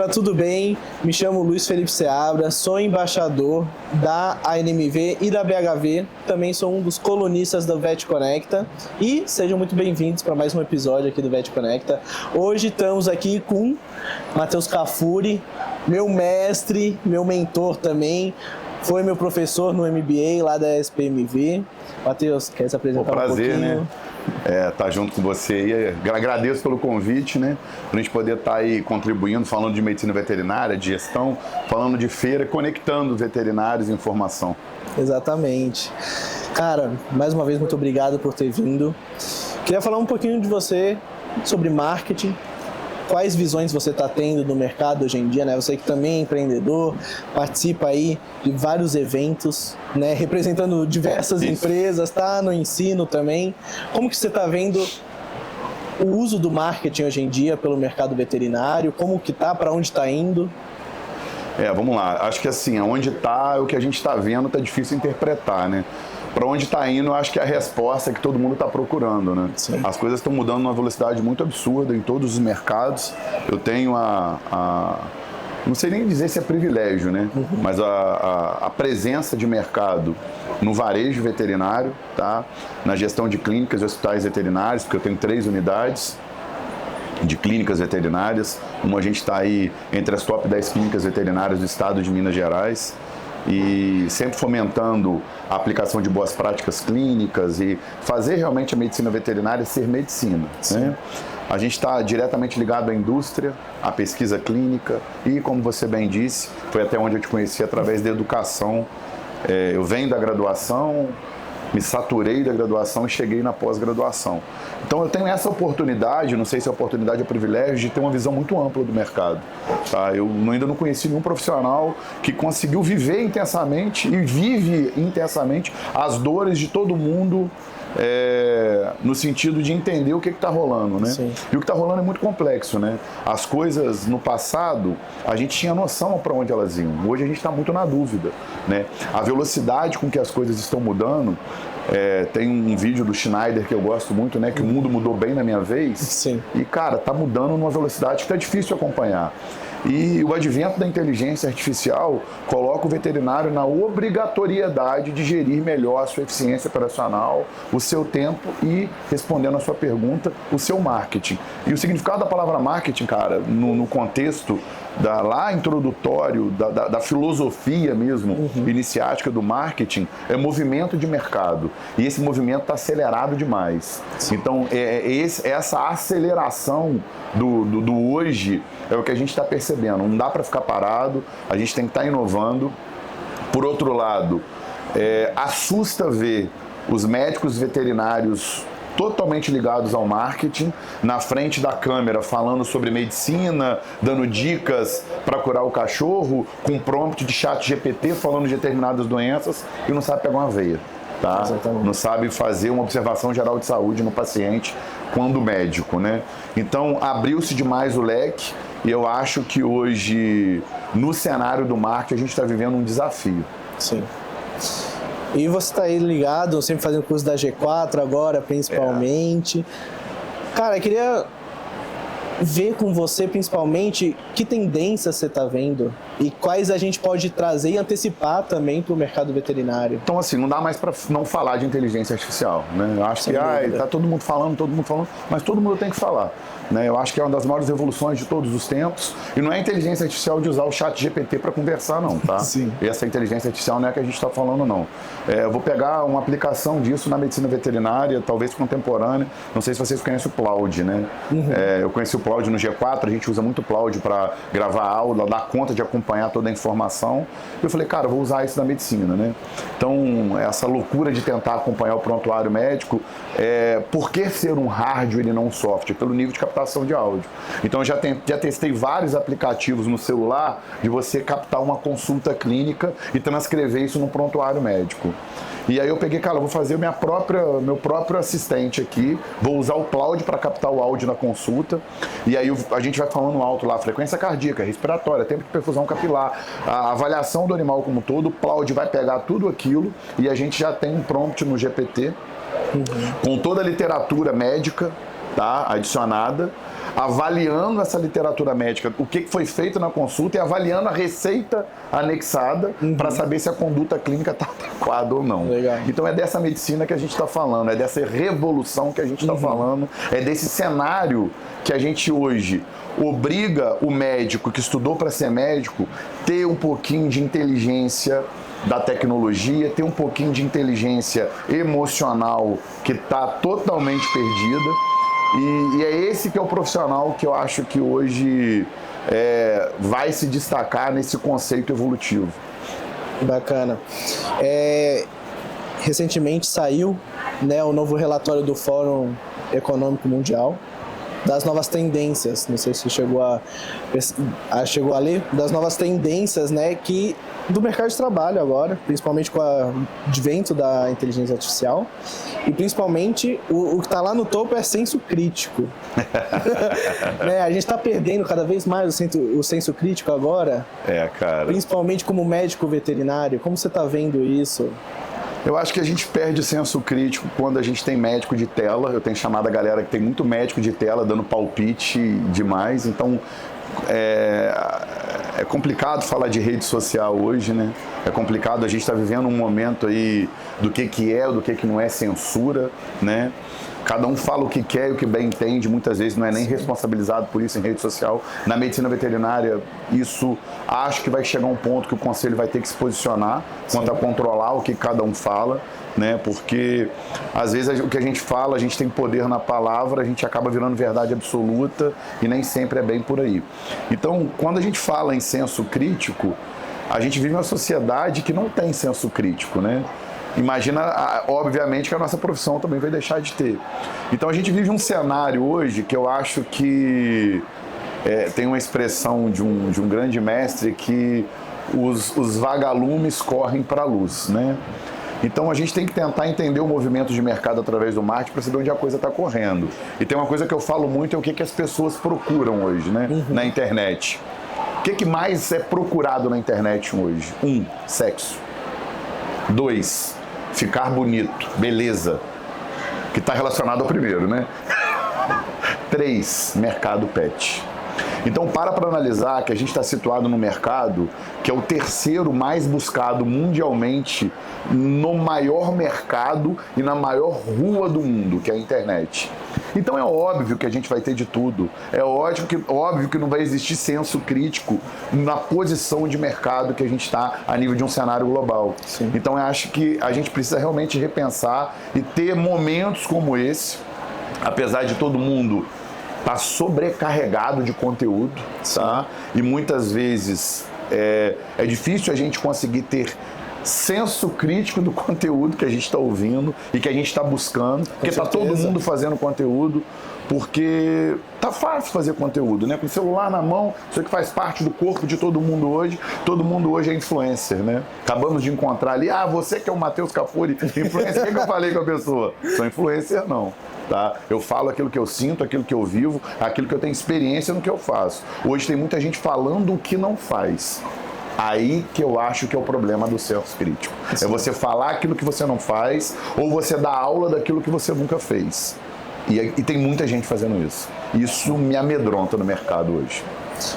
galera, tudo bem? Me chamo Luiz Felipe Seabra, sou embaixador da ANMV e da BHV, também sou um dos colunistas da VET Conecta e sejam muito bem-vindos para mais um episódio aqui do VET Conecta. Hoje estamos aqui com Matheus Cafuri, meu mestre, meu mentor também, foi meu professor no MBA lá da SPMV. Matheus, quer se apresentar um pouquinho? Prazer, né? Tá junto com você e agradeço pelo convite, né? Pra gente poder estar aí contribuindo, falando de medicina veterinária, de gestão, falando de feira, conectando veterinários e informação. Exatamente. Cara, mais uma vez, muito obrigado por ter vindo. Queria falar um pouquinho de você, sobre marketing. Quais visões você está tendo no mercado hoje em dia, né? Você que também é empreendedor, participa aí de vários eventos, né? Representando diversas empresas, tá no ensino também. Como que você está vendo o uso do marketing hoje em dia pelo mercado veterinário? Como que tá, para onde está indo? Vamos lá. Acho que assim, onde está, o que a gente está vendo, tá difícil interpretar, né? Para onde está indo, eu acho que é a resposta que todo mundo está procurando, né? Sim. As coisas estão mudando numa velocidade muito absurda em todos os mercados. Eu tenho não sei nem dizer se é privilégio, né? Mas a presença de mercado no varejo veterinário, tá? Na gestão de clínicas e hospitais veterinários, porque eu tenho 3 unidades de clínicas veterinárias. A gente está aí entre as top 10 clínicas veterinárias do estado de Minas Gerais. E sempre fomentando a aplicação de boas práticas clínicas e fazer realmente a medicina veterinária ser medicina, né? A gente está diretamente ligado à indústria, à pesquisa clínica e, como você bem disse, foi até onde eu te conheci através da educação. Eu venho da graduação, me saturei da graduação e cheguei na pós-graduação. Então eu tenho essa oportunidade, não sei se é oportunidade ou privilégio, de ter uma visão muito ampla do mercado. Tá? Eu ainda não conheci nenhum profissional que conseguiu viver intensamente e vive intensamente as dores de todo mundo, no sentido de entender o que está rolando, né? Sim. E o que está rolando é muito complexo, né? As coisas no passado, a gente tinha noção para onde elas iam. Hoje a gente está muito na dúvida, né? A velocidade com que as coisas estão mudando, tem um vídeo do Schneider que eu gosto muito, né? Que o mundo mudou bem na minha vez. Sim. E, cara, tá mudando numa velocidade que está difícil de acompanhar. E o advento da inteligência artificial coloca o veterinário na obrigatoriedade de gerir melhor a sua eficiência operacional, o seu tempo e, respondendo a sua pergunta, o seu marketing. E o significado da palavra marketing, cara, no contexto lá introdutório, da filosofia mesmo, iniciática do marketing, é movimento de mercado. E esse movimento está acelerado demais. Então, essa aceleração do hoje é o que a gente está percebendo. Não dá para ficar parado, a gente tem que estar inovando. Por outro lado, assusta ver os médicos veterinários totalmente ligados ao marketing, na frente da câmera falando sobre medicina, dando dicas para curar o cachorro, com prompt de chat GPT falando de determinadas doenças e não sabe pegar uma veia, tá? Exatamente. Não sabe fazer uma observação geral de saúde no paciente quando médico, né? Então abriu-se demais o leque e eu acho que hoje, no cenário do marketing, a gente está vivendo um desafio. Sim. E você está aí ligado, sempre fazendo curso da G4 agora, principalmente. Cara, eu queria ver com você, principalmente, que tendências você está vendo e quais a gente pode trazer e antecipar também para o mercado veterinário. Então, assim, não dá mais para não falar de inteligência artificial, né? Eu acho que tá todo mundo falando, mas todo mundo tem que falar, né? Eu acho que é uma das maiores revoluções de todos os tempos e não é inteligência artificial de usar o chat GPT para conversar, não, tá? Sim. Essa inteligência artificial não é a que a gente está falando, não. Eu vou pegar uma aplicação disso na medicina veterinária, talvez contemporânea. Não sei se vocês conhecem o Plaud, né? Eu conheci o Plaud no G4, a gente usa muito o Plaud para gravar aula, dar conta de acompanhar toda a informação. Eu falei, cara, eu vou usar isso na medicina, né? Então, essa loucura de tentar acompanhar o prontuário médico, por que ser um hardware e não um software? Pelo nível de captação de áudio. Então, eu já testei vários aplicativos no celular de você captar uma consulta clínica e transcrever isso no prontuário médico. E aí eu peguei, cara, eu vou fazer meu próprio assistente aqui, vou usar o Plaud para captar o áudio na consulta, e aí a gente vai falando alto lá, frequência cardíaca, respiratória, tempo de perfusão capilar, a avaliação do animal como um todo, o Plaud vai pegar tudo aquilo, e a gente já tem um prompt no GPT, com toda a literatura médica, tá? Adicionada, avaliando essa literatura médica, o que foi feito na consulta e avaliando a receita anexada para saber se a conduta clínica está adequada ou não. Legal. Então é dessa medicina que a gente está falando, é dessa revolução que a gente está falando, é desse cenário que a gente hoje obriga o médico que estudou para ser médico ter um pouquinho de inteligência da tecnologia, ter um pouquinho de inteligência emocional que está totalmente perdida. E é esse que é o profissional que eu acho que hoje vai se destacar nesse conceito evolutivo. Bacana. Recentemente saiu, né, o novo relatório do Fórum Econômico Mundial das novas tendências, não sei se chegou a ler, das novas tendências, né, do mercado de trabalho agora, principalmente com o advento da inteligência artificial, e principalmente o que está lá no topo é senso crítico. Né, a gente está perdendo cada vez mais o senso crítico agora, cara. Principalmente como médico veterinário. Como você está vendo isso? Eu acho que a gente perde o senso crítico quando a gente tem médico de tela. Eu tenho chamado a galera que tem muito médico de tela dando palpite demais. Então, é complicado falar de rede social hoje, né? É complicado, a gente está vivendo um momento aí do que é, do que não é censura, né? Cada um fala o que quer e o que bem entende, muitas vezes não é nem responsabilizado por isso em rede social. Na medicina veterinária, isso acho que vai chegar um ponto que o conselho vai ter que se posicionar quanto a controlar o que cada um fala, né? Porque às vezes o que a gente fala, a gente tem poder na palavra, a gente acaba virando verdade absoluta e nem sempre é bem por aí. Então, quando a gente fala em senso crítico, a gente vive uma sociedade que não tem senso crítico, né? Imagina, obviamente, que a nossa profissão também vai deixar de ter. Então a gente vive um cenário hoje que eu acho que tem uma expressão de um grande mestre que os vagalumes correm para a luz, né? Então a gente tem que tentar entender o movimento de mercado através do marketing para saber onde a coisa está correndo. E tem uma coisa que eu falo muito, é o que as pessoas procuram hoje, né? Na internet. O que mais é procurado na internet hoje? 1, sexo. 2, ficar bonito, beleza, que está relacionado ao primeiro, né? 3, mercado pet. Então para analisar que a gente está situado no mercado que é o terceiro mais buscado mundialmente no maior mercado e na maior rua do mundo, que é a internet. Então é óbvio que a gente vai ter de tudo. É óbvio que não vai existir senso crítico na posição de mercado que a gente está a nível de um cenário global. Sim. Então eu acho que a gente precisa realmente repensar e ter momentos como esse, apesar de todo mundo estar sobrecarregado de conteúdo, tá? E muitas vezes é difícil a gente conseguir ter senso crítico do conteúdo que a gente está ouvindo e que a gente está buscando, porque está todo mundo fazendo conteúdo, porque tá fácil fazer conteúdo, né? Com o celular na mão, isso que faz parte do corpo de todo mundo hoje é influencer, né? Acabamos de encontrar ali, você que é o Matheus Cafuri, influencer, o que eu falei com a pessoa? Sou influencer não. Tá? Eu falo aquilo que eu sinto, aquilo que eu vivo, aquilo que eu tenho experiência no que eu faço. Hoje tem muita gente falando o que não faz. Aí que eu acho que é o problema do senso crítico. Sim. É você falar aquilo que você não faz ou você dar aula daquilo que você nunca fez. E tem muita gente fazendo isso. Isso me amedronta no mercado hoje.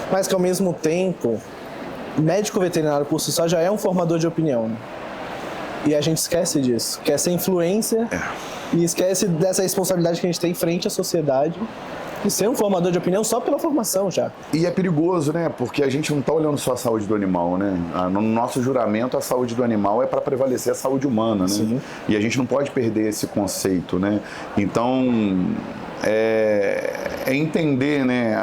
Mas que ao mesmo tempo, médico veterinário por si só já é um formador de opinião. E a gente esquece disso. Quer ser influência e esquece dessa responsabilidade que a gente tem frente à sociedade e ser um formador de opinião só pela formação já. E é perigoso, né? Porque a gente não está olhando só a saúde do animal, né? No nosso juramento, a saúde do animal é para prevalecer a saúde humana, né? Sim. E a gente não pode perder esse conceito, né? Então, é entender, né,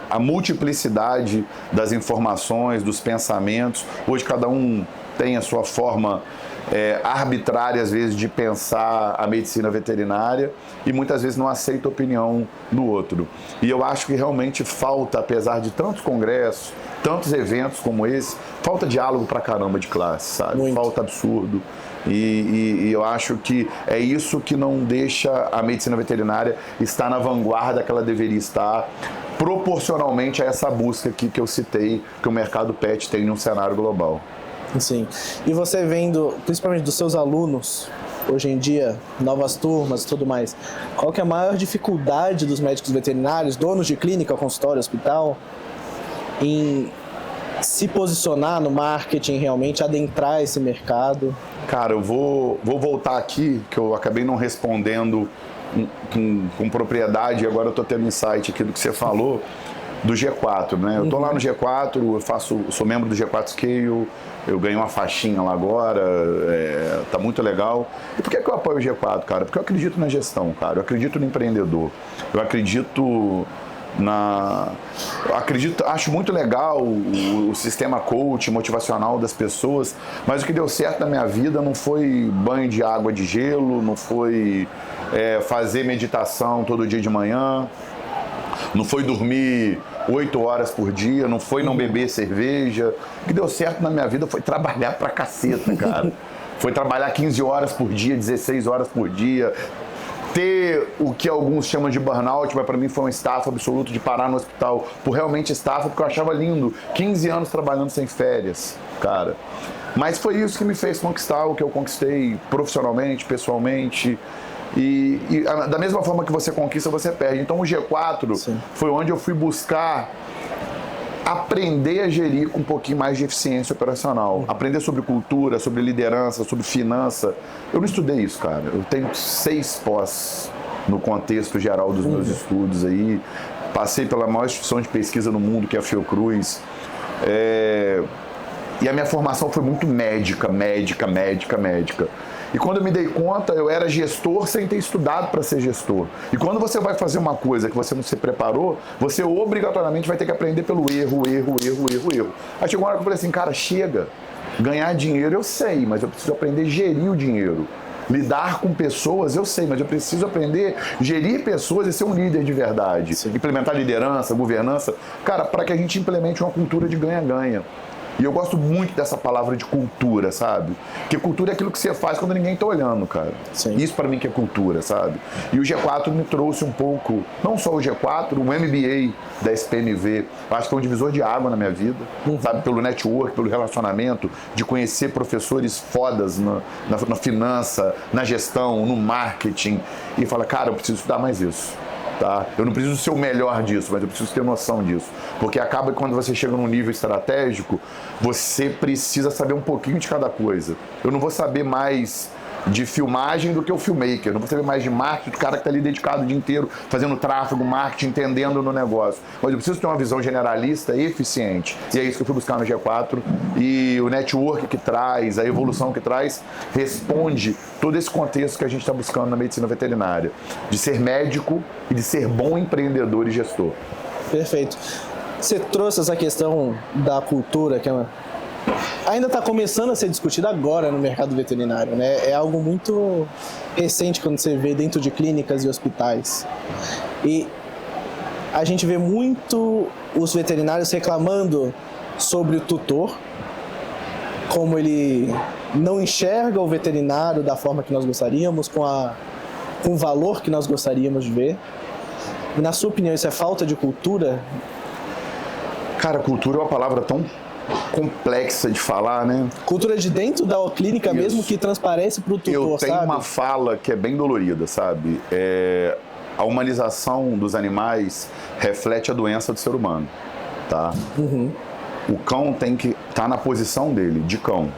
a multiplicidade das informações, dos pensamentos. Hoje cada um tem a sua forma arbitrária, às vezes, de pensar a medicina veterinária e muitas vezes não aceita a opinião do outro. E eu acho que realmente falta, apesar de tantos congressos, tantos eventos como esse, falta diálogo pra caramba de classe, sabe? Muito. Falta absurdo. E eu acho que é isso que não deixa a medicina veterinária estar na vanguarda que ela deveria estar, proporcionalmente a essa busca aqui que eu citei, que o mercado pet tem num cenário global. Sim. E você vendo, principalmente dos seus alunos, hoje em dia, novas turmas e tudo mais, qual que é a maior dificuldade dos médicos veterinários, donos de clínica, consultório, hospital, em se posicionar no marketing, realmente adentrar esse mercado? Cara, eu vou voltar aqui, que eu acabei não respondendo com propriedade, e agora eu tô tendo insight aqui do que você falou, do G4, né? Eu tô lá no G4, eu sou membro do G4 Scale, eu ganhei uma faixinha lá agora, tá muito legal. E por que eu apoio o G4, cara? Porque eu acredito na gestão, cara, eu acredito no empreendedor, eu acredito acho muito legal o sistema coach motivacional das pessoas, mas o que deu certo na minha vida não foi banho de água de gelo, não foi fazer meditação todo dia de manhã, não foi dormir 8 horas por dia, não foi não beber cerveja. O que deu certo na minha vida foi trabalhar pra caceta, cara. Foi trabalhar 15 horas por dia, 16 horas por dia, ter o que alguns chamam de burnout, mas para mim foi um estafa absoluto de parar no hospital por realmente estafa, porque eu achava lindo. 15 anos trabalhando sem férias, cara. Mas foi isso que me fez conquistar o que eu conquistei profissionalmente, pessoalmente. E da mesma forma que você conquista, você perde. Então o G4 Sim. foi onde eu fui buscar aprender a gerir com um pouquinho mais de eficiência operacional. Aprender sobre cultura, sobre liderança, sobre finança. Eu não estudei isso, cara. Eu tenho 6 pós no contexto geral dos meus estudos aí. Passei pela maior instituição de pesquisa no mundo, que é a Fiocruz. E a minha formação foi muito médica. E quando eu me dei conta, eu era gestor sem ter estudado para ser gestor. E quando você vai fazer uma coisa que você não se preparou, você obrigatoriamente vai ter que aprender pelo erro. Aí chegou uma hora que eu falei assim, cara, chega. Ganhar dinheiro eu sei, mas eu preciso aprender a gerir o dinheiro. Lidar com pessoas eu sei, mas eu preciso aprender a gerir pessoas e ser um líder de verdade. Sim. Implementar liderança, governança. Cara, para que a gente implemente uma cultura de ganha-ganha. E eu gosto muito dessa palavra de cultura, sabe? Porque cultura é aquilo que você faz quando ninguém tá olhando, cara. Sim. Isso pra mim que é cultura, sabe? E o G4 me trouxe um pouco, não só o G4, o MBA da SPMV, acho que foi um divisor de água na minha vida, sabe? Pelo network, pelo relacionamento, de conhecer professores fodas na finança, na gestão, no marketing, e falar, cara, eu preciso estudar mais isso. Tá? Eu não preciso ser o melhor disso, mas eu preciso ter noção disso. Porque acaba que quando você chega num nível estratégico, você precisa saber um pouquinho de cada coisa. Eu não vou saber mais de filmagem do que o filmmaker. Eu não vou saber mais de marketing do cara que está ali dedicado o dia inteiro, fazendo tráfego, marketing, entendendo no negócio. Mas eu preciso ter uma visão generalista e eficiente. E é isso que eu fui buscar no G4. E o network que traz, a evolução que traz, responde todo esse contexto que a gente está buscando na medicina veterinária. De ser médico e de ser bom empreendedor e gestor. Perfeito. Você trouxe essa questão da cultura, que ainda está começando a ser discutida agora no mercado veterinário, né? É algo muito recente quando você vê dentro de clínicas e hospitais. E a gente vê muito os veterinários reclamando sobre o tutor, como ele não enxerga o veterinário da forma que nós gostaríamos, com o valor que nós gostaríamos de ver. E, na sua opinião, isso é falta de cultura? Cara, cultura é uma palavra tão complexa de falar, né? Cultura de dentro da clínica mesmo, que transparece para o tutor, Eu tenho sabe? uma fala que é bem dolorida, sabe? A humanização dos animais reflete a doença do ser humano, tá? O cão tem que estar na posição dele, de cão.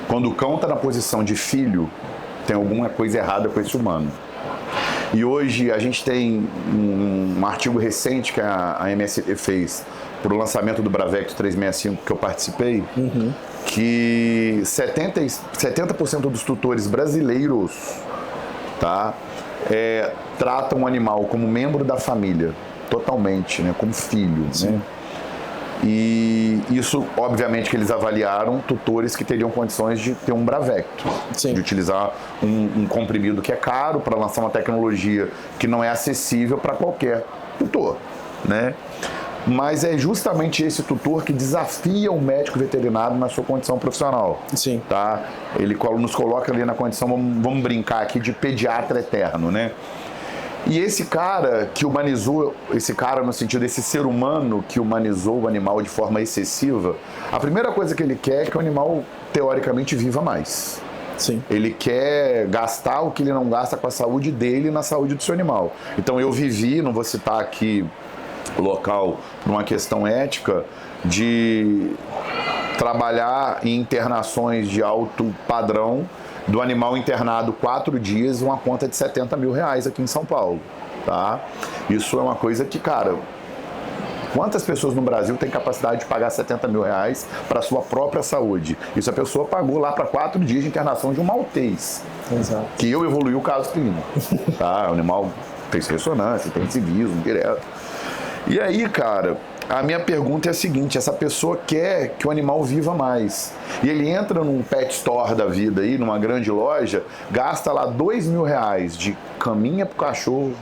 Quando o cão está na posição de filho, tem alguma coisa errada com esse humano. E hoje a gente tem um artigo recente que a MSD fez para o lançamento do Bravecto 365 que eu participei, que 70% dos tutores brasileiros, tá, tratam o animal como membro da família, totalmente, né, como filho, né? E isso, obviamente, que eles avaliaram tutores que teriam condições de ter um Bravecto, de utilizar um comprimido que é caro para lançar uma tecnologia que não é acessível para qualquer tutor, né? Mas é justamente esse tutor que desafia o médico veterinário na sua condição profissional. Sim. Tá? Ele nos coloca ali na condição, vamos brincar aqui, de pediatra eterno, né? E esse cara que humanizou, esse cara no sentido desse ser humano que humanizou o animal de forma excessiva, a primeira coisa que ele quer é que o animal, teoricamente, viva mais. Sim. Ele quer gastar o que ele não gasta com a saúde dele e na saúde do seu animal. Então eu vivi, não vou citar aqui o local por uma questão ética, de trabalhar em internações de alto padrão, do animal internado 4 dias, uma conta de R$70 mil aqui em São Paulo, tá? Isso é uma coisa que, cara, quantas pessoas no Brasil têm capacidade de pagar R$70 mil para a sua própria saúde? Isso a pessoa pagou lá para 4 dias de internação de um maltês. Exato. Que eu evoluí o caso clínico, tá? O animal tem ressonância, tem civismo direto. E aí, cara, a minha pergunta é a seguinte: essa pessoa quer que o animal viva mais. E ele entra num pet store da vida aí, numa grande loja, gasta lá R$2 mil de caminha pro cachorro,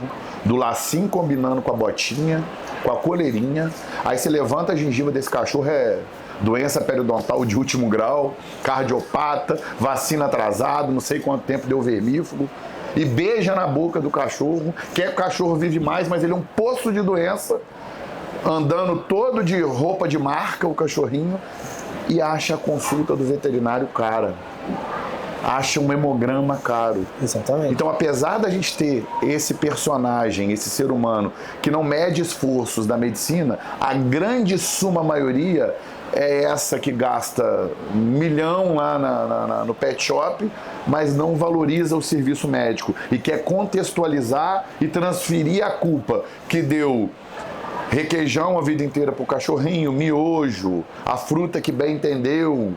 do lacinho combinando com a botinha, com a coleirinha. Aí você levanta a gengiva desse cachorro, é doença periodontal de último grau, cardiopata, vacina atrasado, não sei quanto tempo deu vermífugo. E beija na boca do cachorro, quer que o cachorro vive mais, mas ele é um poço de doença, andando todo de roupa de marca, o cachorrinho, e acha a consulta do veterinário cara. Acha um hemograma caro. Exatamente. Então, apesar da gente ter esse personagem, esse ser humano, que não mede esforços da medicina, a grande suma maioria é essa que gasta $1 milhão lá no pet shop, mas não valoriza o serviço médico e quer contextualizar e transferir a culpa que deu requeijão a vida inteira pro cachorrinho, miojo, a fruta que bem entendeu,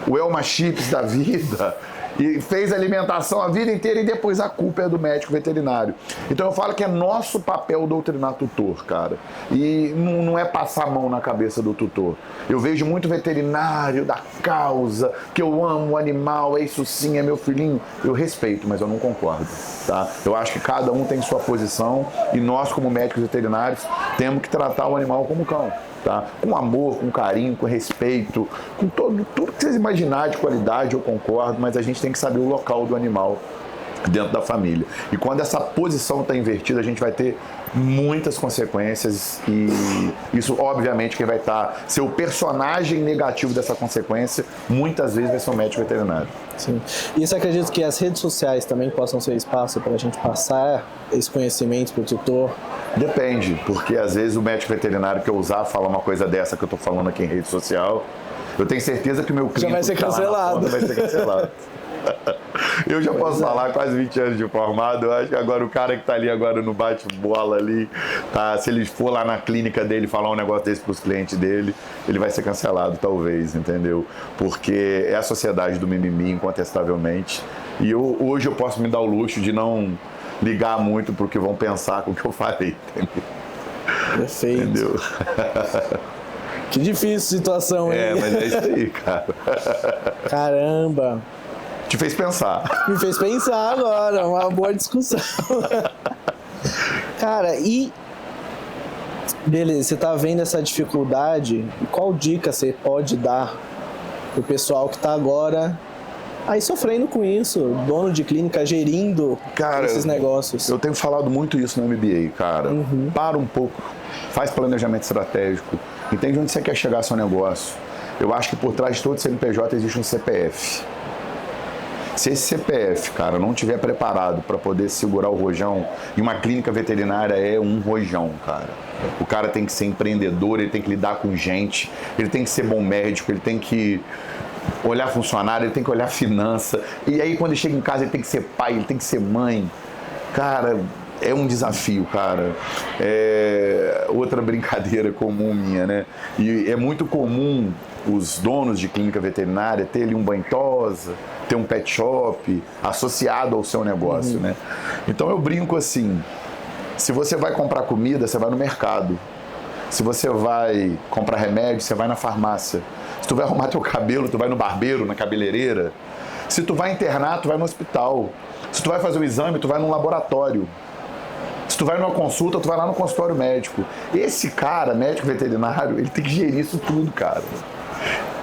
o Elma Chips da vida, e fez alimentação a vida inteira e depois a culpa é do médico veterinário. Então eu falo que é nosso papel doutrinar tutor, cara. E não é passar a mão na cabeça do tutor. Eu vejo muito veterinário da causa, que eu amo o animal, é isso sim, é meu filhinho. Eu respeito, mas eu não concordo, tá? Eu acho que cada um tem sua posição e nós, como médicos veterinários, temos que tratar o animal como cão. Tá? Com amor, com carinho, com respeito, com tudo que vocês imaginarem de qualidade, eu concordo, mas a gente tem que saber o local do animal dentro da família. E quando essa posição está invertida, a gente vai ter muitas consequências e isso, obviamente, quem vai ser o personagem negativo dessa consequência, muitas vezes vai ser o médico veterinário. Sim. E você acredita que as redes sociais também possam ser espaço para a gente passar esse conhecimento para o tutor? Depende, porque às vezes o médico veterinário que eu usar falar uma coisa dessa que eu estou falando aqui em rede social, eu tenho certeza que o meu cliente já vai ser cancelado. Vai ser cancelado. Eu já posso falar quase 20 anos de formado, eu acho que agora o cara que tá ali agora no bate-bola ali, tá, se ele for lá na clínica dele falar um negócio desse pros clientes dele, ele vai ser cancelado talvez, entendeu? Porque é a sociedade do mimimi, incontestavelmente, e hoje eu posso me dar o luxo de não ligar muito pro que vão pensar com o que eu falei, entendeu? Perfeito. Entendeu? Que difícil situação, hein? É, mas é isso aí, cara. Caramba. Te fez pensar. Me fez pensar agora, uma boa discussão. Cara, e... beleza, você tá vendo essa dificuldade, qual dica você pode dar pro pessoal que tá agora aí sofrendo com isso, dono de clínica, gerindo esses negócios? Eu tenho falado muito isso no MBA, cara. Para um pouco, faz planejamento estratégico, entende onde você quer chegar seu negócio. Eu acho que por trás de todo CNPJ existe um CPF. Se esse CPF, cara, não estiver preparado para poder segurar o rojão, e uma clínica veterinária é um rojão, cara. O cara tem que ser empreendedor, ele tem que lidar com gente, ele tem que ser bom médico, ele tem que olhar funcionário, ele tem que olhar finança. E aí quando ele chega em casa ele tem que ser pai, ele tem que ser mãe. Cara, é um desafio, cara. É outra brincadeira comum minha, né? E é muito comum os donos de clínica veterinária ter ali um banho-tosa, ter um pet shop associado ao seu negócio, né? Então eu brinco assim, se você vai comprar comida, você vai no mercado. Se você vai comprar remédio, você vai na farmácia. Se tu vai arrumar teu cabelo, tu vai no barbeiro, na cabeleireira. Se tu vai internar, tu vai no hospital. Se tu vai fazer um exame, tu vai num laboratório. Se tu vai numa consulta, tu vai lá no consultório médico. Esse cara, médico veterinário, ele tem que gerir isso tudo, cara.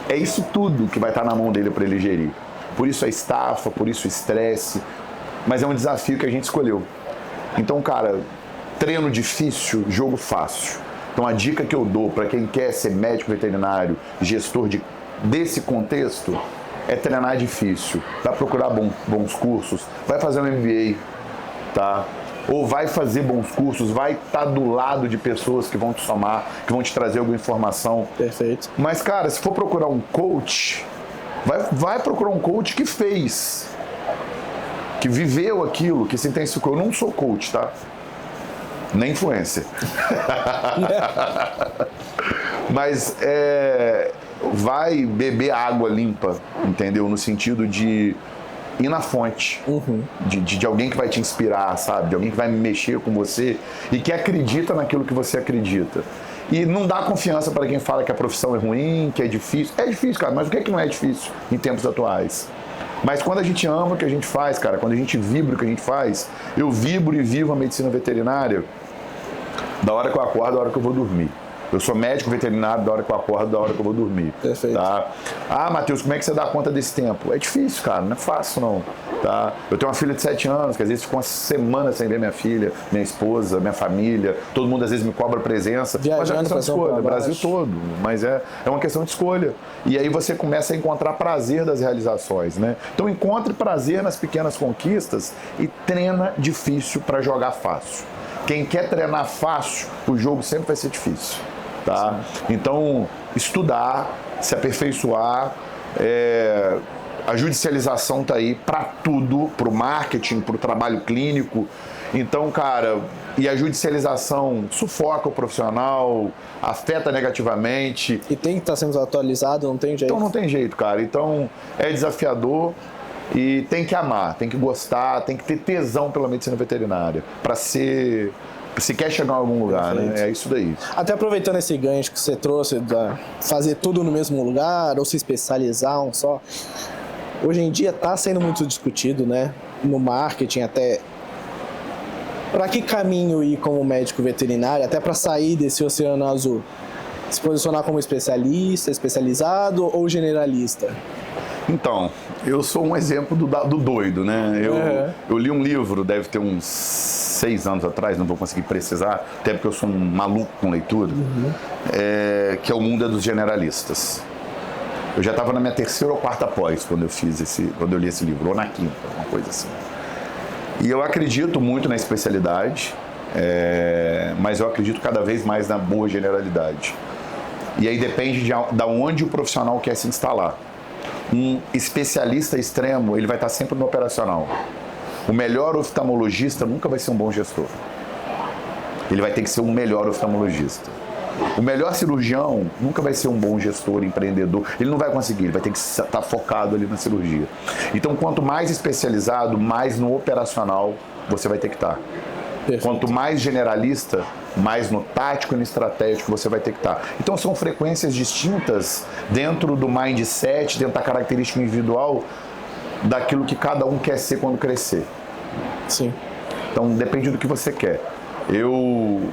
É isso tudo que vai estar na mão dele para ele gerir. Por isso a estafa, por isso o estresse. Mas é um desafio que a gente escolheu. Então, cara, treino difícil, jogo fácil. Então a dica que eu dou para quem quer ser médico veterinário, gestor desse contexto, é treinar difícil, vai procurar bons cursos, vai fazer um MBA, tá? Ou vai fazer bons cursos, vai estar do lado de pessoas que vão te somar, que vão te trazer alguma informação. Perfeito. Mas, cara, se for procurar um coach, vai procurar um coach que fez, que viveu aquilo, que se intensificou. Eu não sou coach, tá? Nem influencer. Mas vai beber água limpa, entendeu? No sentido de ir na fonte, de alguém que vai te inspirar, sabe? De alguém que vai mexer com você e que acredita naquilo que você acredita. E não dá confiança para quem fala que a profissão é ruim, que é difícil. É difícil, cara, mas o que é que não é difícil em tempos atuais? Mas quando a gente ama o que a gente faz, cara, quando a gente vibra o que a gente faz, eu vibro e vivo a medicina veterinária da hora que eu acordo, da hora que eu vou dormir. Eu sou médico veterinário da hora que eu acordo, da hora que eu vou dormir. Perfeito. Tá? Ah, Matheus, como é que você dá conta desse tempo? É difícil, cara, não é fácil não. Tá? Eu tenho uma filha de 7 anos, que às vezes fica uma semana sem ver minha filha, minha esposa, minha família, todo mundo às vezes me cobra presença. Viajando, mas é uma questão de escolha, o Brasil todo, mas é uma questão de escolha. E aí você começa a encontrar prazer das realizações, né? Então encontre prazer nas pequenas conquistas e treina difícil para jogar fácil. Quem quer treinar fácil, o jogo sempre vai ser difícil. Tá? Então, estudar, se aperfeiçoar, a judicialização está aí para tudo, para o marketing, para o trabalho clínico. Então, cara, e a judicialização sufoca o profissional, afeta negativamente. E tem que estar sendo atualizado, não tem jeito. Então não tem jeito, cara. Então é desafiador e tem que amar, tem que gostar, tem que ter tesão pela medicina veterinária para ser... Se quer chegar em algum lugar, né? É isso daí. Até aproveitando esse gancho que você trouxe, da fazer tudo no mesmo lugar ou se especializar um só, hoje em dia está sendo muito discutido, né? No marketing até, para que caminho ir como médico veterinário, até para sair desse oceano azul? Se posicionar como especialista, especializado ou generalista? Então, eu sou um exemplo do doido, né? Eu li um livro, deve ter uns 6 anos atrás, não vou conseguir precisar, até porque eu sou um maluco com leitura, que é O Mundo dos Generalistas. Eu já estava na minha 3ª ou 4ª pós quando eu li esse livro, ou na 5ª, uma coisa assim. E eu acredito muito na especialidade, mas eu acredito cada vez mais na boa generalidade. E aí depende de onde o profissional quer se instalar. Um especialista extremo, ele vai estar sempre no operacional. O melhor oftalmologista nunca vai ser um bom gestor. Ele vai ter que ser um melhor oftalmologista. O melhor cirurgião nunca vai ser um bom gestor, empreendedor. Ele não vai conseguir, ele vai ter que estar focado ali na cirurgia. Então, quanto mais especializado, mais no operacional você vai ter que estar. Perfeito. Quanto mais generalista, mais no tático e no estratégico você vai ter que estar. Então são frequências distintas dentro do mindset, dentro da característica individual daquilo que cada um quer ser quando crescer. Sim. Então depende do que você quer. Eu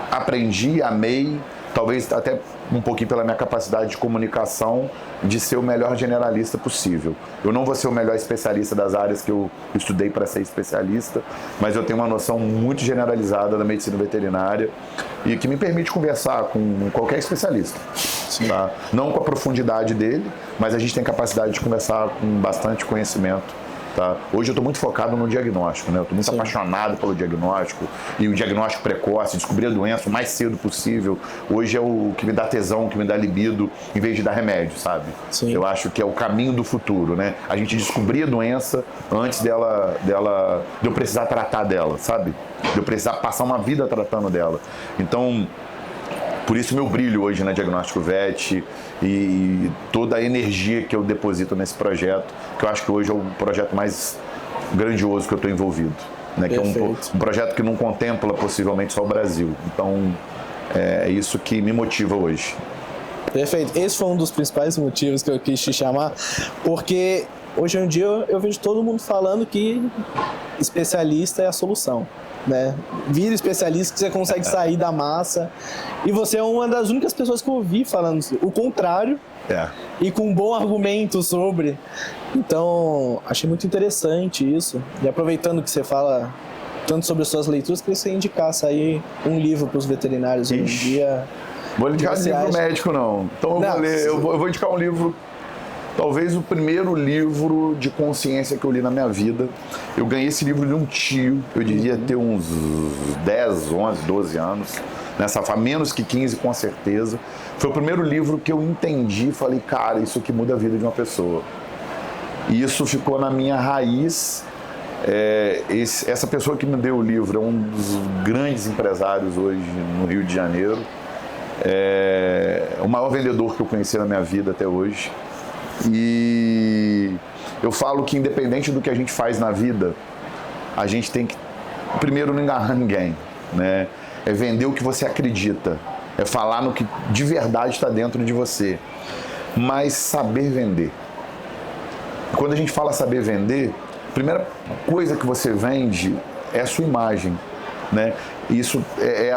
aprendi, amei, talvez até um pouquinho pela minha capacidade de comunicação, de ser o melhor generalista possível. Eu não vou ser o melhor especialista das áreas que eu estudei para ser especialista, mas eu tenho uma noção muito generalizada da medicina veterinária e que me permite conversar com qualquer especialista. Tá? Não com a profundidade dele, mas a gente tem capacidade de conversar com bastante conhecimento. Tá? Hoje eu estou muito focado no diagnóstico, né? Eu estou muito apaixonado pelo diagnóstico e o diagnóstico precoce, descobrir a doença o mais cedo possível. Hoje é o que me dá tesão, o que me dá libido, em vez de dar remédio, sabe? Sim. Eu acho que é o caminho do futuro, né? A gente descobrir a doença antes de eu precisar tratar dela, sabe? De eu precisar passar uma vida tratando dela. Então, por isso meu brilho hoje na Diagnóstico Vet e toda a energia que eu deposito nesse projeto, que eu acho que hoje é o projeto mais grandioso que eu estou envolvido. Né? Que é um projeto que não contempla possivelmente só o Brasil. Então, é isso que me motiva hoje. Perfeito. Esse foi um dos principais motivos que eu quis te chamar, porque hoje em dia eu vejo todo mundo falando que especialista é a solução. Né? Vira especialista que você consegue sair da massa. E você é uma das únicas pessoas que eu ouvi falando o contrário. E com um bom argumento sobre. Então, achei muito interessante isso. E aproveitando que você fala tanto sobre as suas leituras, queria que você indicasse aí um livro para os veterinários hoje em dia. Vou indicar um livro médico, não. Então eu vou indicar um livro Talvez o primeiro livro de consciência que eu li na minha vida. Eu ganhei esse livro de um tio, eu devia ter uns 10, 11, 12 anos, menos que 15 com certeza. Foi o primeiro livro que eu entendi e falei, cara, isso aqui muda a vida de uma pessoa. E isso ficou na minha raiz. Essa pessoa que me deu o livro é um dos grandes empresários hoje no Rio de Janeiro. O maior vendedor que eu conheci na minha vida até hoje. E eu falo que independente do que a gente faz na vida, a gente tem que, primeiro, não enganar ninguém, né? É vender o que você acredita, é falar no que de verdade está dentro de você, mas saber vender. Quando a gente fala saber vender, a primeira coisa que você vende é a sua imagem, né? Isso é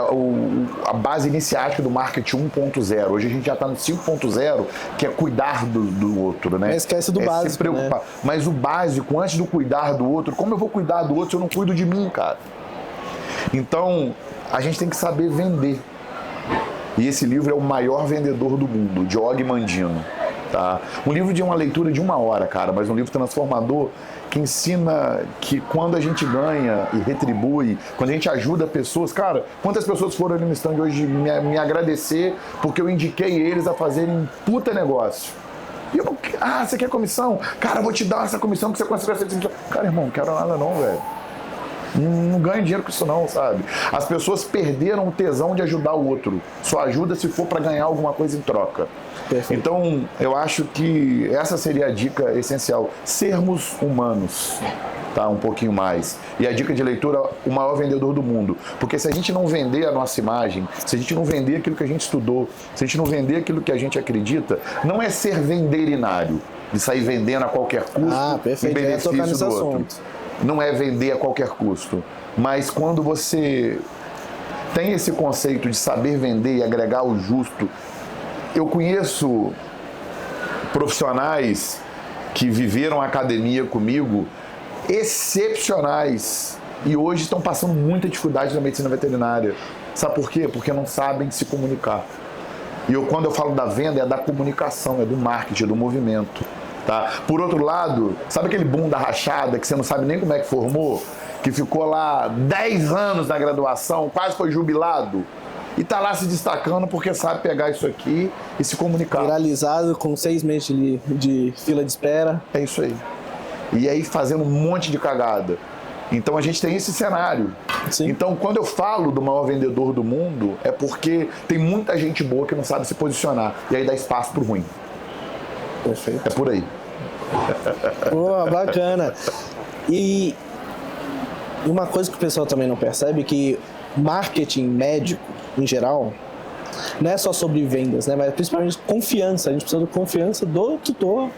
a base iniciática do marketing 1.0. Hoje a gente já está no 5.0, que é cuidar do outro, né? Mas esquece do básico, se preocupar. Né? Mas o básico, antes do cuidar do outro, como eu vou cuidar do outro se eu não cuido de mim, cara? Então, a gente tem que saber vender. E esse livro é o maior vendedor do mundo, de Og Mandino. Tá? Um livro de uma leitura de 1 hora, cara, mas um livro transformador que ensina que quando a gente ganha e retribui, quando a gente ajuda pessoas, cara, quantas pessoas foram ali no stand hoje me agradecer porque eu indiquei eles a fazerem um puta negócio. E eu, você quer comissão? Cara, eu vou te dar essa comissão que você conseguiu essa comissão. Cara, irmão, não quero nada não, velho. Não ganho dinheiro com isso não, sabe? As pessoas perderam o tesão de ajudar o outro. Só ajuda se for para ganhar alguma coisa em troca. Perfeito. Então, eu acho que essa seria a dica essencial. Sermos humanos, tá? Um pouquinho mais. E a dica de leitura, o maior vendedor do mundo. Porque se a gente não vender a nossa imagem, se a gente não vender aquilo que a gente estudou, se a gente não vender aquilo que a gente acredita, não é ser venderinário, de sair vendendo a qualquer custo em benefício do outro. Não é vender a qualquer custo. Mas quando você tem esse conceito de saber vender e agregar o justo. Eu conheço profissionais que viveram a academia comigo, excepcionais, e hoje estão passando muita dificuldade na medicina veterinária. Sabe por quê? Porque não sabem se comunicar. E quando eu falo da venda, é da comunicação, é do marketing, é do movimento. Tá? Por outro lado, sabe aquele boom da rachada que você não sabe nem como é que formou? Que ficou lá 10 anos na graduação, quase foi jubilado, e tá lá se destacando porque sabe pegar isso aqui e se comunicar. Viralizado com 6 meses de fila de espera. É isso aí. E aí fazendo um monte de cagada. Então a gente tem esse cenário. Sim. Então quando eu falo do maior vendedor do mundo, é porque tem muita gente boa que não sabe se posicionar. E aí dá espaço pro ruim. Perfeito. É por aí. Pô, bacana. E uma coisa que o pessoal também não percebe é que marketing médico, em geral, não é só sobre vendas, né? Mas principalmente confiança. A gente precisa de confiança do tutor.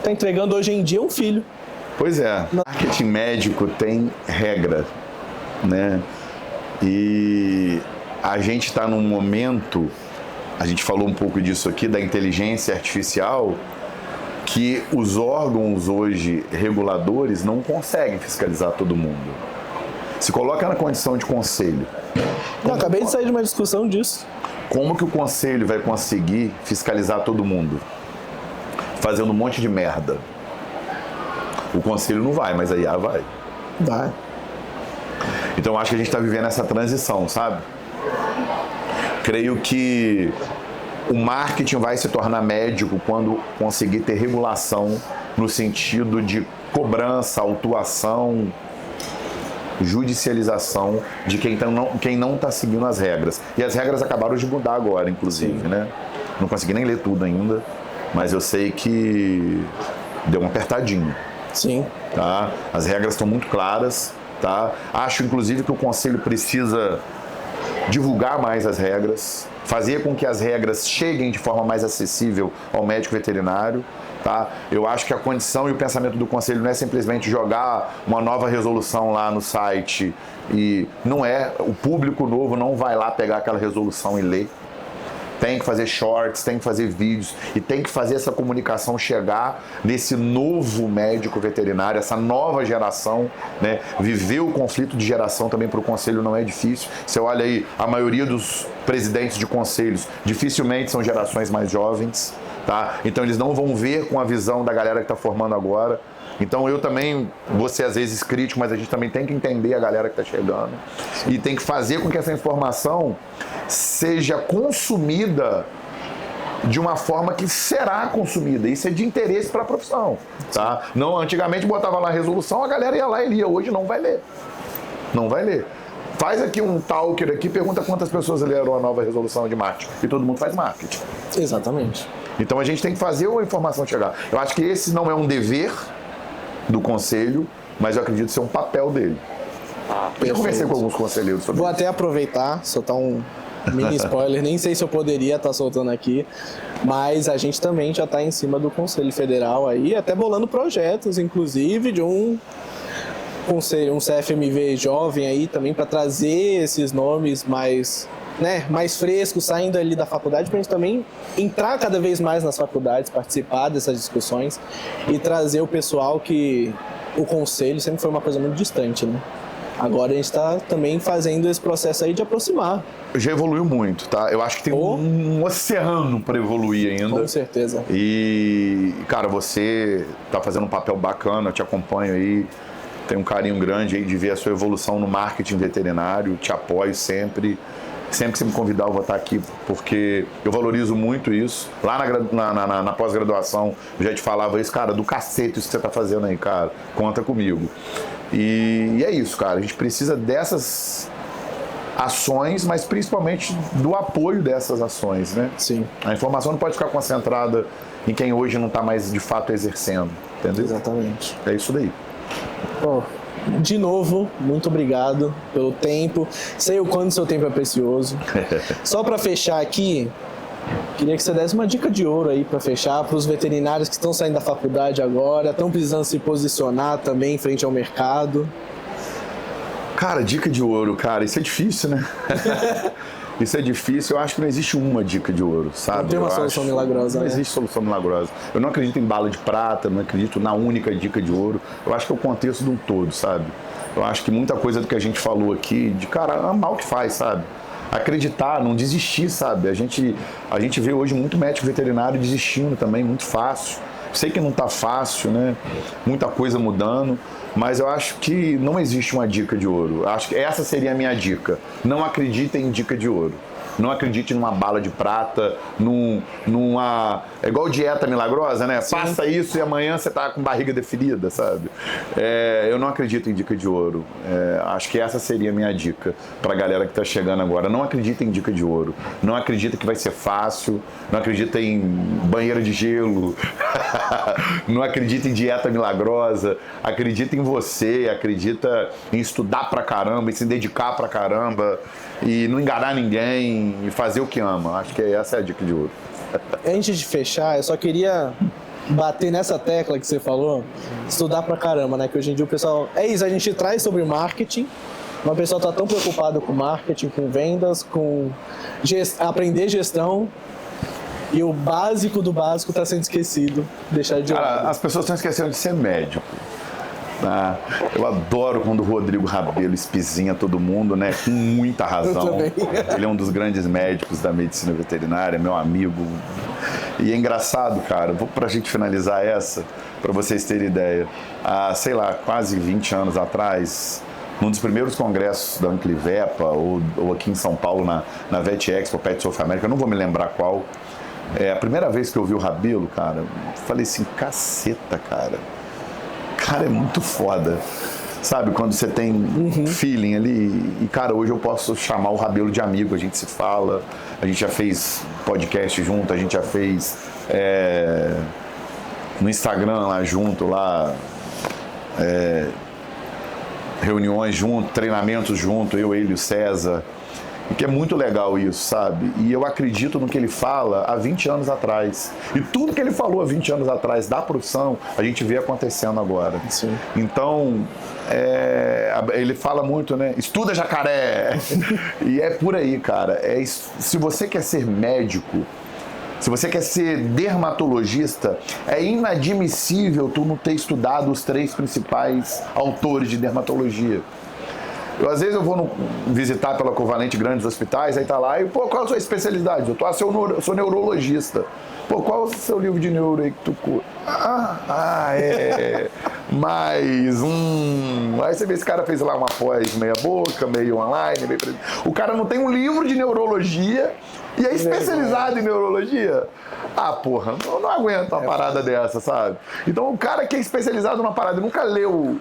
Tá entregando hoje em dia um filho. Pois é. Marketing médico tem regra, né? E a gente está num momento, a gente falou um pouco disso aqui, da inteligência artificial, que os órgãos hoje reguladores não conseguem fiscalizar todo mundo. Se coloca na condição de conselho. Eu acabei de sair de uma discussão disso. Como que o conselho vai conseguir fiscalizar todo mundo? Fazendo um monte de merda. O conselho não vai, mas a IA vai. Vai. Então acho que a gente está vivendo essa transição, sabe? Creio que o marketing vai se tornar médico quando conseguir ter regulação no sentido de cobrança, autuação, judicialização de quem não está seguindo as regras. E as regras acabaram de mudar agora, inclusive, né? Não consegui nem ler tudo ainda, mas eu sei que deu uma apertadinha. Sim. Tá? As regras estão muito claras, tá? Acho, inclusive, que o conselho precisa divulgar mais as regras, fazer com que as regras cheguem de forma mais acessível ao médico veterinário. Tá? Eu acho que a condição e o pensamento do conselho não é simplesmente jogar uma nova resolução lá no site e não é, o público novo não vai lá pegar aquela resolução e ler. Tem que fazer shorts, tem que fazer vídeos e tem que fazer essa comunicação chegar nesse novo médico veterinário, essa nova geração, né? Viver o conflito de geração também para o conselho não é difícil. Você olha aí, a maioria dos presidentes de conselhos dificilmente são gerações mais jovens. tá? Então eles não vão ver com a visão da galera que está formando agora. Então eu também vou ser às vezes crítico, mas a gente também tem que entender a galera que está chegando. E tem que fazer com que essa informação seja consumida de uma forma que será consumida. Isso é de interesse para a profissão, tá? Não, antigamente botava lá a resolução, a galera ia lá e lia. Hoje não vai ler. Não vai ler. Faz aqui um talker aqui, pergunta quantas pessoas leram a nova resolução de marketing. E todo mundo faz marketing. Exatamente. Então a gente tem que fazer a informação chegar. Eu acho que esse não é um dever do conselho, mas eu acredito ser um papel dele. Eu já conversei com alguns conselheiros sobre Vou isso. até aproveitar, soltar um mini spoiler, nem sei se eu poderia estar soltando aqui, mas a gente também já está em cima do Conselho Federal aí, até bolando projetos, inclusive, de um conselho, um CFMV jovem aí também, para trazer esses nomes mais frescos, saindo ali da faculdade, para a gente também entrar cada vez mais nas faculdades, participar dessas discussões e trazer o pessoal que o conselho sempre foi uma coisa muito distante, né? Agora a gente está também fazendo esse processo aí de aproximar. Já evoluiu muito, tá? Eu acho que tem um oceano para evoluir ainda. Com certeza. E, cara, você tá fazendo um papel bacana, eu te acompanho aí. Tenho um carinho grande aí de ver a sua evolução no marketing veterinário, te apoio sempre. Sempre que você me convidar, eu vou estar aqui, porque eu valorizo muito isso. Lá na pós-graduação, eu já te falava isso, cara, do cacete isso que você está fazendo aí, cara. Conta comigo. E é isso, cara. A gente precisa dessas ações, mas principalmente do apoio dessas ações, né? Sim. A informação não pode ficar concentrada em quem hoje não está mais de fato exercendo, entendeu? Exatamente. É isso daí. Pô, de novo, muito obrigado pelo tempo. Sei o quanto seu tempo é precioso. Só para fechar aqui, queria que você desse uma dica de ouro aí para fechar para os veterinários que estão saindo da faculdade agora, estão precisando se posicionar também frente ao mercado. Cara, dica de ouro, cara, isso é difícil, né? Isso é difícil, eu acho que não existe uma dica de ouro, sabe? Não tem uma solução milagrosa, Não né? existe solução milagrosa. Eu não acredito em bala de prata, não acredito na única dica de ouro. Eu acho que é o contexto de um todo, sabe? Eu acho que muita coisa do que a gente falou aqui, de cara, amar o que faz, sabe? Acreditar, não desistir, sabe? A gente vê hoje muito médico veterinário desistindo também, muito fácil. Sei que não tá fácil, né? Muita coisa mudando, mas eu acho que não existe uma dica de ouro. Eu acho que essa seria a minha dica. Não acredite em dica de ouro. Não acredite numa bala de prata, numa... É igual dieta milagrosa, né? Sim. Faça isso e amanhã você tá com barriga definida, sabe? Eu não acredito em dica de ouro. Acho que essa seria a minha dica pra galera que tá chegando agora. Não acredita em dica de ouro. Não acredita que vai ser fácil. Não acredita em banheira de gelo. Não acredita em dieta milagrosa. Acredita em você. Acredita em estudar pra caramba, em se dedicar pra caramba. E não enganar ninguém e fazer o que ama. Acho que essa é a dica de ouro. Antes de fechar, eu só queria bater nessa tecla que você falou, estudar pra caramba, né? Que hoje em dia o pessoal... É isso, a gente traz sobre marketing, mas o pessoal tá tão preocupado com marketing, com vendas, com aprender gestão, e o básico do básico tá sendo esquecido, deixar de lado. Cara, as pessoas estão esquecendo de ser médico. Eu adoro quando o Rodrigo Rabelo espizinha todo mundo, né? Com muita razão. Ele é um dos grandes médicos da medicina veterinária, meu amigo. E é engraçado, cara, pra gente finalizar essa, pra vocês terem ideia. Há, sei lá, quase 20 anos atrás, num dos primeiros congressos da Anclivepa, ou aqui em São Paulo, na Vet Expo, Pet South America, eu não vou me lembrar qual. A primeira vez que eu vi o Rabelo, cara, falei assim, caceta, cara. Cara, é muito foda, sabe? Quando você tem feeling ali. E, cara, hoje eu posso chamar o Rabelo de amigo, a gente se fala, a gente já fez podcast junto, a gente já fez no Instagram lá junto, lá reuniões junto, treinamentos junto, eu, ele e o César. E que é muito legal isso, sabe? E eu acredito no que ele fala há 20 anos atrás. E tudo que ele falou há 20 anos atrás da profissão, a gente vê acontecendo agora. Sim. Então, ele fala muito, né? Estuda jacaré! E é por aí, cara. Se você quer ser médico, se você quer ser dermatologista, é inadmissível tu não ter estudado os 3 principais autores de dermatologia. Às vezes eu vou visitar pela Covalente grandes hospitais, aí tá lá, e pô, qual é a sua especialidade? Eu sou neurologista. Pô, qual é o seu livro de neuro aí que tu curte? Mais um. Aí você vê, esse cara fez lá uma pós meia boca, meio online, meio... O cara não tem um livro de neurologia e é especializado em neurologia. Ah, porra, eu não aguento uma parada dessa, sabe? Então o cara que é especializado numa parada e nunca leu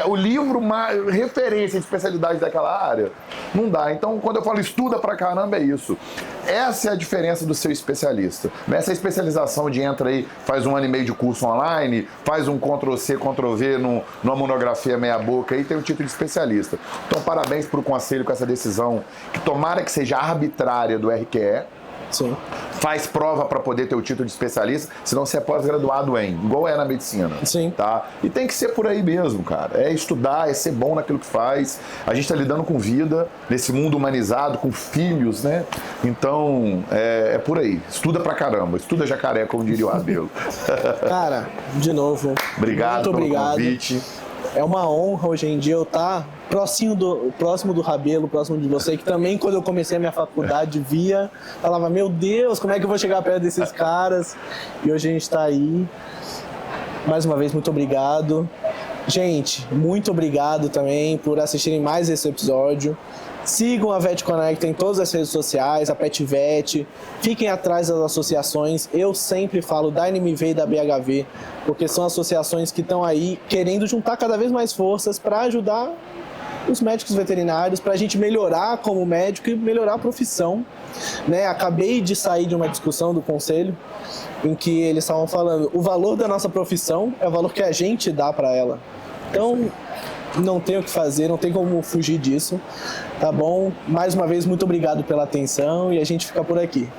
o livro, referência de especialidade daquela área, não dá. Então quando eu falo estuda pra caramba, é isso. Essa é a diferença do seu especialista. Nessa especialização de entra aí, faz 1 ano e meio de curso online, faz um Ctrl-C, Ctrl-V numa monografia meia boca e tem o título de especialista. Então parabéns pro conselho com essa decisão, que tomara que seja arbitrária do RQE. Sim. Faz prova para poder ter o título de especialista, senão você é pós-graduado igual é na medicina. Sim. Tá? E tem que ser por aí mesmo, cara. É estudar, é ser bom naquilo que faz. A gente tá lidando com vida, nesse mundo humanizado, com filhos, né? Então, é por aí. Estuda pra caramba. Estuda jacaré, como diria o Rabelo. Cara, de novo. Obrigado muito pelo convite. É uma honra hoje em dia eu estar próximo do Rabelo, próximo de você, que também quando eu comecei a minha faculdade falava, meu Deus, como é que eu vou chegar perto desses caras? E hoje a gente está aí. Mais uma vez, muito obrigado. Gente, muito obrigado também por assistirem mais esse episódio. Sigam a Vet Conecta em todas as redes sociais, a PetVet. Fiquem atrás das associações. Eu sempre falo da NMV e da BHV, porque são associações que estão aí querendo juntar cada vez mais forças para ajudar os médicos veterinários, para a gente melhorar como médico e melhorar a profissão. Né? Acabei de sair de uma discussão do conselho em que eles estavam falando o valor da nossa profissão é o valor que a gente dá para ela. Então, não tem o que fazer, não tem como fugir disso, tá bom? Mais uma vez, muito obrigado pela atenção e a gente fica por aqui.